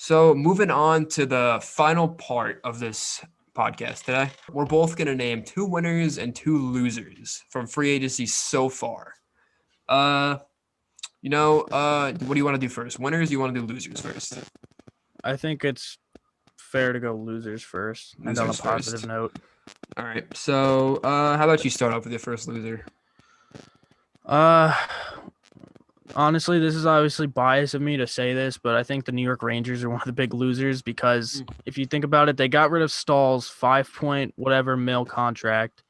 So moving on to the final part of this podcast today, we're both going to name two winners and two losers from free agency so far. What do you want to do first? Winners? You want to do losers first? I think it's fair to go losers first and on a Losers positive first. note. All right. So, how about you start off with your first loser? Uh, Honestly, this is obviously biased of me to say this, but I think the New York Rangers are one of the big losers because if you think about it, they got rid of Stahl's 5 point whatever mil contract,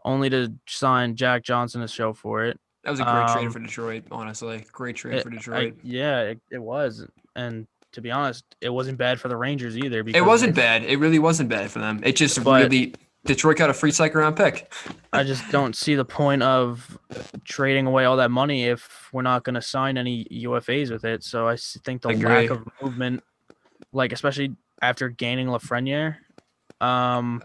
only to sign Jack Johnson to show for it. That was a great trade for Detroit, honestly. Great trade for Detroit. It was, and to be honest, it wasn't bad for the Rangers either. It wasn't bad. It really wasn't bad for them. It just really Detroit got a free second round pick. I just don't see the point of trading away all that money if we're not going to sign any UFAs with it. So I think the lack of movement, like especially after gaining Lafreniere, and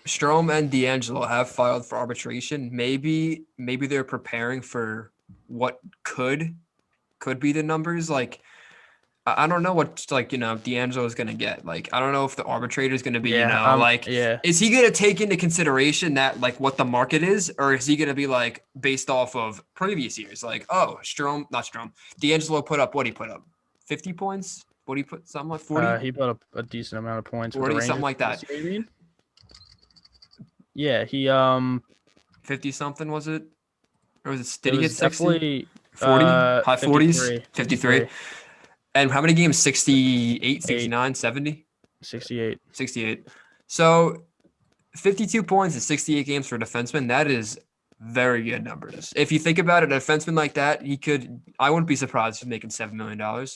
Strome and D'Angelo have filed for arbitration. Maybe they're preparing for what could be the numbers. Like, I don't know what D'Angelo is gonna get. Like, I don't know if the arbitrator is gonna be, is he gonna take into consideration that like what the market is, or is he gonna be like based off of previous years? Like, oh, D'Angelo put up 50 points. What did he put? Something like 40. He put up a decent amount of points. 40, something like that. Year, you mean? Yeah, he 50 something was it, or was it? Did he get 60? 40, high 40s, 53. And how many games? 68, 69, 70? 68. So 52 points in 68 games for a defenseman, that is very good numbers. If you think about it, a defenseman like that, I wouldn't be surprised if he's making $7 million. Hope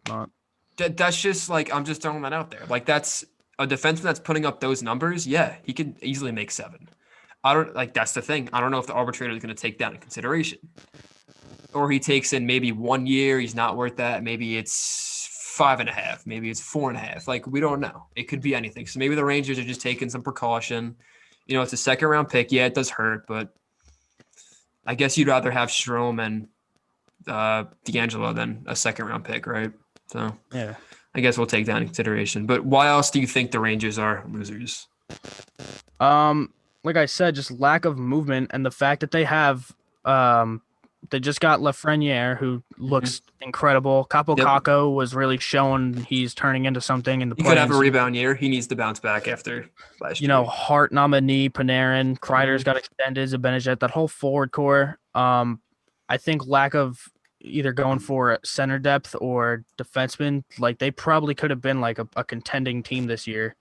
not. That's just like, I'm just throwing that out there. Like, that's a defenseman that's putting up those numbers. Yeah, he could easily make 7. That's the thing. I don't know if the arbitrator is going to take that into consideration. Or he takes in maybe 1 year, he's not worth that. Maybe it's 5.5. Maybe it's 4.5. Like, we don't know. It could be anything. So maybe the Rangers are just taking some precaution. It's a second round pick. Yeah, it does hurt, but I guess you'd rather have Strome and D'Angelo than a second round pick, right? So yeah, I guess we'll take that into consideration. But why else do you think the Rangers are losers? Like I said, just lack of movement and the fact that they have they just got Lafreniere, who looks incredible. Capo Caco was really showing he's turning into something in the play. He could have a rebound year. He needs to bounce back after last year. Hart, nominee, Panarin, Kreider's got extended, Zibanejad, that whole forward core. I think lack of either going for center depth or defenseman, like they probably could have been like a contending team this year,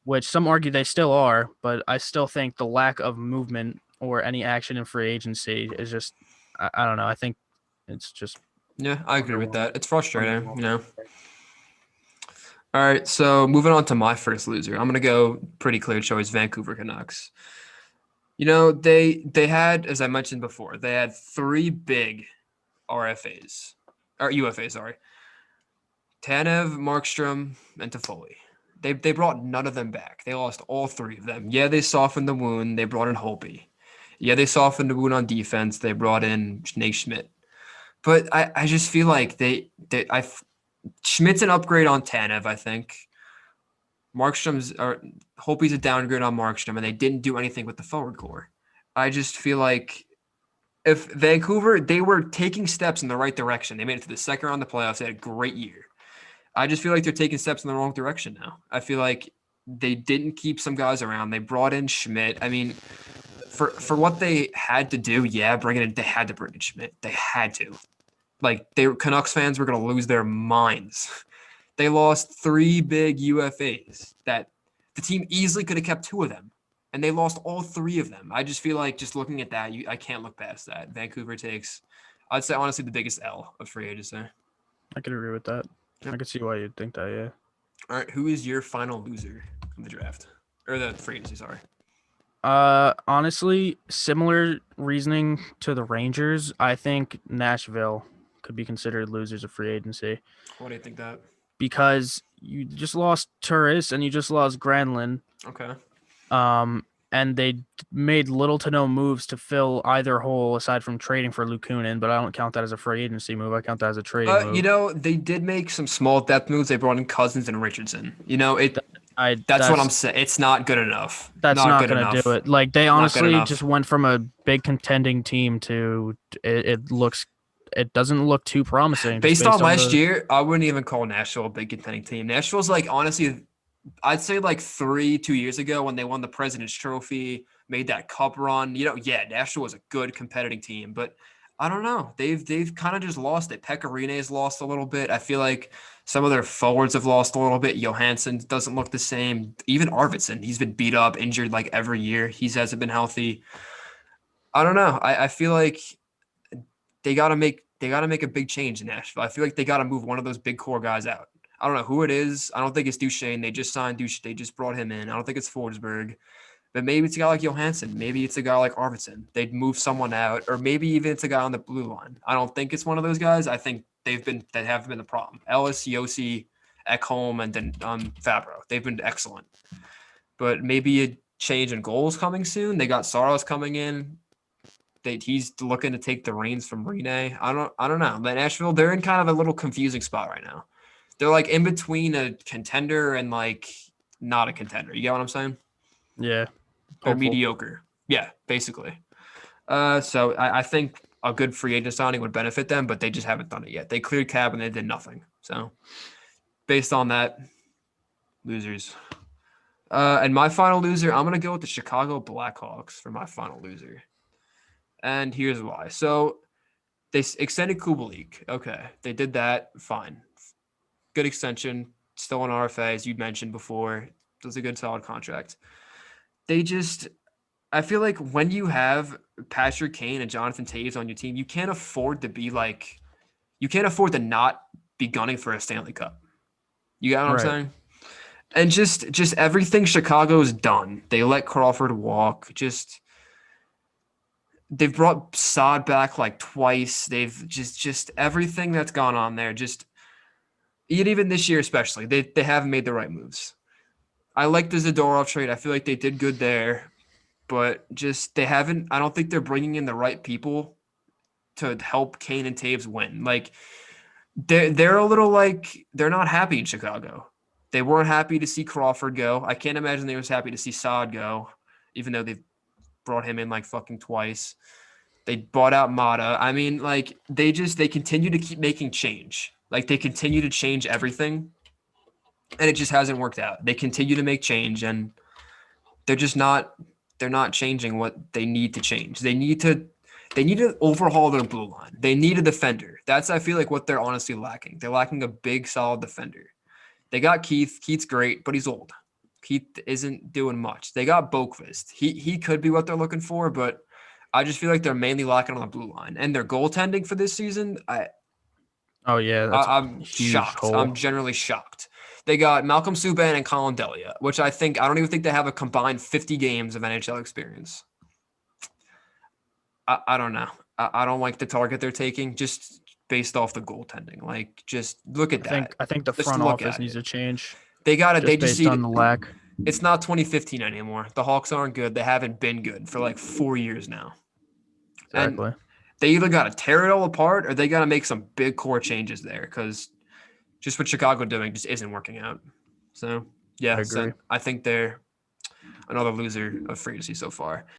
which some argue they still are, but I still think the lack of movement or any action in free agency is just, I don't know. I think it's just. Yeah, I agree with that. It's frustrating, All right, so moving on to my first loser. I'm going to go pretty clear choice, Vancouver Canucks. They had, as I mentioned before, they had 3 big UFAs, sorry. Tanev, Markstrom, and Toffoli. They brought none of them back. They lost all 3 of them. Yeah, they softened the wound. They brought in Holtby. Yeah, they softened the wound on defense. They brought in Nate Schmidt. But I just feel like Schmidt's an upgrade on Tanev, I think. Holtby's a downgrade on Markstrom, and they didn't do anything with the forward core. I just feel like if Vancouver, they were taking steps in the right direction. They made it to the second round of the playoffs. They had a great year. I just feel like they're taking steps in the wrong direction now. I feel like they didn't keep some guys around. They brought in Schmidt. I mean, for what they had to do, yeah, they had to bring in Schmidt. They had to. Like, Canucks fans were going to lose their minds. They lost 3 big UFAs that the team easily could have kept 2 of them, and they lost all 3 of them. I just feel like just looking at that, I can't look past that. Vancouver takes, I'd say, honestly, the biggest L of free agency. I could agree with that. Yep. I could see why you'd think that, yeah. All right, who is your final loser of the draft? Or the free agency, sorry. Honestly, similar reasoning to the Rangers. I think Nashville could be considered losers of free agency. Why do you think that? Because you just lost Turris and you just lost Granlund. Okay. and they made little to no moves to fill either hole aside from trading for Lukunin, but I don't count that as a free agency move. I count that as a trading move. They did make some small depth moves. They brought in Cousins and Richardson. That's what I'm That's saying. It's not good enough. that's Not not good gonna do enough. it. Like they Not good honestly just enough. went from a big contending team to it doesn't look too promising just Based based on on last the year, I wouldn't even call Nashville a big contending team. Nashville's like honestly, I'd say like 2 years ago when they won the President's Trophy, made that cup run. Yeah, Nashville was a good competitive team, but I don't know. They've kind of just lost it. Pekarine's lost a little bit. I feel like some of their forwards have lost a little bit. Johansson doesn't look the same. Even Arvidsson, he's been beat up, injured like every year. He hasn't been healthy. I don't know. I feel like they gotta make a big change in Nashville. I feel like they gotta move one of those big core guys out. I don't know who it is. I don't think it's Duchesne. They just signed Duchesne. They just brought him in. I don't think it's Forsberg. But maybe it's a guy like Johansson. Maybe it's a guy like Arvidsson. They'd move someone out, or maybe even it's a guy on the blue line. I don't think it's one of those guys. I think they have been the problem. Ellis, Yossi, Ekholm, and then Fabro. They've been excellent. But maybe a change in goals coming soon. They got Saros coming in. He's looking to take the reins from Rene. I don't know. But Nashville, they're in kind of a little confusing spot right now. They're like in between a contender and like not a contender. You get what I'm saying? yeah, They're hopeful. mediocre. Yeah, basically. So I think a good free agent signing would benefit them, but they just haven't done it yet. They cleared cap and they did nothing. So based on that, losers. And my final loser, I'm gonna go with the Chicago Blackhawks for my final loser. And here's why. So they extended Kubalik. Okay, they did that. Fine, good extension. Still on RFA, as you mentioned before. It was a good, solid contract. They just, I feel like when you have Patrick Kane and Jonathan Toews on your team, you can't afford to not be gunning for a Stanley Cup. You got what I'm Right. saying? And just everything Chicago's done. They let Crawford walk. They've brought Sod back like twice. They've just everything that's gone on there. Just even this year, especially, they haven't made the right moves. I like the Zadorov trade. I feel like they did good there, but just they haven't. I don't think they're bringing in the right people to help Kane and Taves win. Like they're a little like they're not happy in Chicago. They weren't happy to see Crawford go. I can't imagine they was happy to see Sod go, even though they've brought him in like fucking twice. They bought out Mata. I mean, like they continue to keep making change. Like they continue to change everything, and it just hasn't worked out. They continue to make change, and they're just not they're not changing what they need to change. They need to overhaul their blue line. They need a defender. That's I feel like what they're honestly lacking. They're lacking a big solid defender. They got Keith. Keith's great, but he's old. Keith isn't doing much. They got Boqvist. He could be what they're looking for, but I just feel like they're mainly lacking on the blue line. And their goaltending for this season, Oh yeah, that's a I'm huge shocked. I'm hole. generally shocked. They got Malcolm Subban and Colin Delia, which I don't even think they have a combined 50 games of NHL experience. I don't know. I don't like the target they're taking just based off the goaltending. Like, just look at that. I think the Just front look office at needs it. to change They got it. They just just based on need. the lack. It's not 2015 anymore. The Hawks aren't good. They haven't been good for like 4 years now. And Exactly. they either got to tear it all apart or they got to make some big core changes there because just what Chicago doing just isn't working out. So, I yeah, agree. so I think they're another loser of free agency so far.